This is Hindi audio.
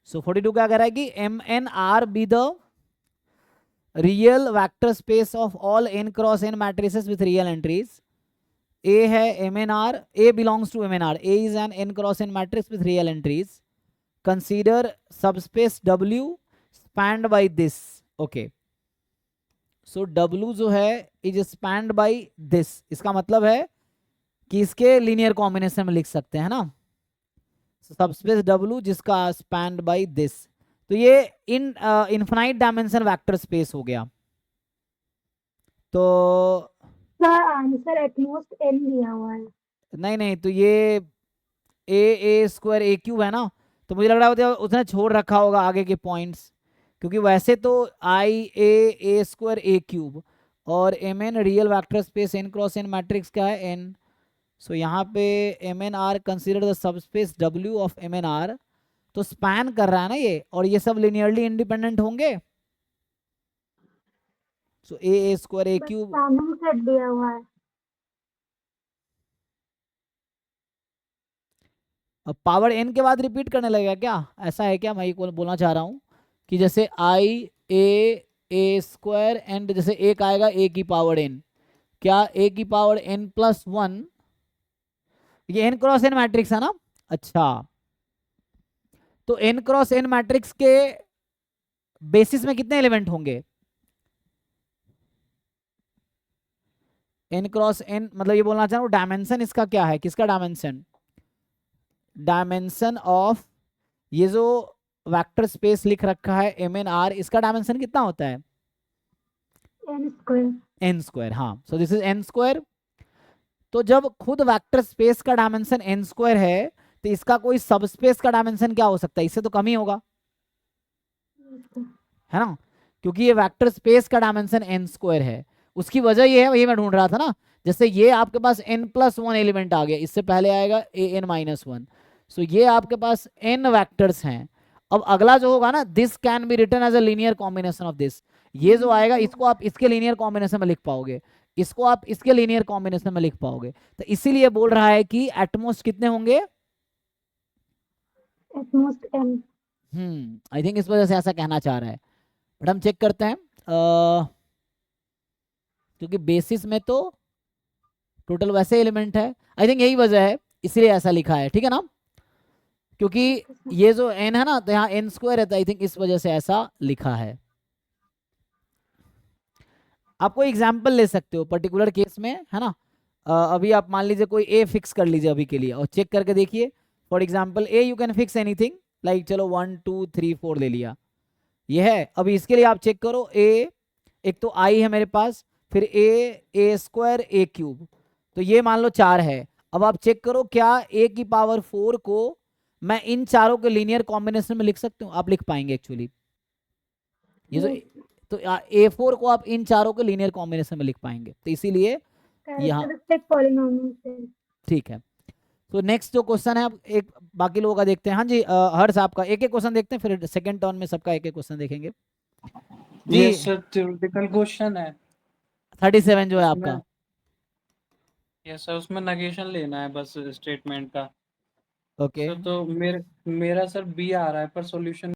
सो 42 क्या कह रहा है कि M N R be the real vector space of all n cross n matrices with real entries. A है M N R, A belongs to M N R, A is an n cross N matrix with real entries, consider subspace W spanned by this. Okay, so W जो है इज स्पैन्ड बाय दिस, इसका मतलब है कि इसके लीनियर कॉम्बिनेशन में लिख सकते हैं ना, सबस्पेस W जिसका स्पैन्ड बाय दिस। तो ये इनफिनाइट डायमेंशन वेक्टर स्पेस हो गया। तो सर आंसर एटमोस्ट n दिया हुआ है। नहीं, तो ये ए स्क्वायर ए क्यूब है ना, तो मुझे लग रहा है उसने छोड़ रखा होगा आगे के पॉइंट्स, क्योंकि वैसे तो I a square a cube और M N real vector space N cross N matrix क्या है एन। सो यहाँ पे M N R consider the subspace W of M N R, तो स्पैन कर रहा है ना ये, और ये सब लिनियरली इंडिपेंडेंट होंगे। सो ए स्क्वायर ए बस क्यूब, स्पैनिंग सेट दिया हुआ है। अब पावर एन के बाद रिपीट करने लगेगा क्या, ऐसा है क्या? मैं ये बोलना चाह रहा हूँ कि जैसे आई ए स्क्वायर एंड जैसे एक आएगा ए की पावर एन, क्या ए की पावर एन प्लस वन, ये एन क्रॉस एन मैट्रिक्स है ना। अच्छा, तो एन क्रॉस एन मैट्रिक्स के बेसिस में कितने एलिमेंट होंगे? एन क्रॉस एन मतलब ये बोलना चाह रहा हूँ डायमेंशन इसका क्या है, किसका डायमेंशन? डायमेंशन ऑफ ये जो वेक्टर स्पेस लिख रखा है एम एन आर, इसका डायमेंशन कितना होता है? n square. N square. हाँ, so this is n square. तो जब खुद वेक्टर स्पेस का डायमेंशन एन स्क्वायर है, तो इसका कोई सबस्पेस का डायमेंशन क्या हो सकता है? इससे तो कम ही होगा, है ना, क्योंकि ये वेक्टर स्पेस का डायमेंशन एन स्क्वायर है। उसकी वजह ये है, ये मैं ढूंढ रहा था ना, जैसे ये आपके पास एन प्लस वन एलिमेंट आ गया, इससे पहले आएगा ए एन माइनस वन, सो ये आपके पास एन वैक्टर्स हैं। अब अगला जो होगा ना, this can be written as a linear combination of this, ये जो आएगा इसको आप इसके लीनियर कॉम्बिनेशन में लिख पाओगे, इसको आप इसके लीनियर कॉम्बिनेशन में लिख पाओगे। तो इसीलिए बोल रहा है कि एटमोस्ट कितने होंगे? At most n। आई थिंक इस वजह से ऐसा कहना चाह रहा है, बट हम चेक करते हैं। क्योंकि बेसिस में तो टोटल वैसे एलिमेंट है, आई थिंक यही वजह है, इसलिए ऐसा लिखा है, ठीक है ना, क्योंकि ये जो n है ना, तो यहाँ n स्क्वायर है, तो आई थिंक इस वजह से ऐसा लिखा है। आप कोई एग्जाम्पल ले सकते हो पर्टिकुलर केस में, है ना। अभी आप मान लीजिए कोई ए फिक्स कर लीजिए अभी के लिए और चेक करके देखिए। For example A you can fix anything, like चलो 1 2 3 4 ले लिया, ये है। अभी इसके लिए आप चेक करो, ए एक तो आई है मेरे पास, फिर ए स्क्वायर ए क्यूब, तो ये मान लो 4 है। अब आप चेक करो क्या ए की पावर 4 को मैं इन चारों के लीनियर कॉम्बिनेशन में लिख सकते हूँ? आप लिख पाएंगे एक्चुअली, ये जो, तो A4 को आप इन चारों के लीनियर कॉम्बिनेशन में लिख पाएंगे, तो इसीलिए यहाँ कैरेक्टरिस्टिक पॉलिनोमियल से। ठीक है। तो नेक्स्ट जो क्वेश्चन है, अब एक बाकी लोगों का देखते हैं। हाँ जी, हर्ष आपका एक एक क्वेश्चन देखते हैं, फिर सेकंड टर्न में सबका एक एक क्वेश्चन देखेंगे जी। ये सर थ्योरेटिकल क्वेश्चन है 37 जो है उसमें। आपका। यस सर, उसमें नेगेशन लेना है बस स्टेटमेंट का। ओके, सर तो मेरा सर बी आ रहा है पर सॉल्यूशन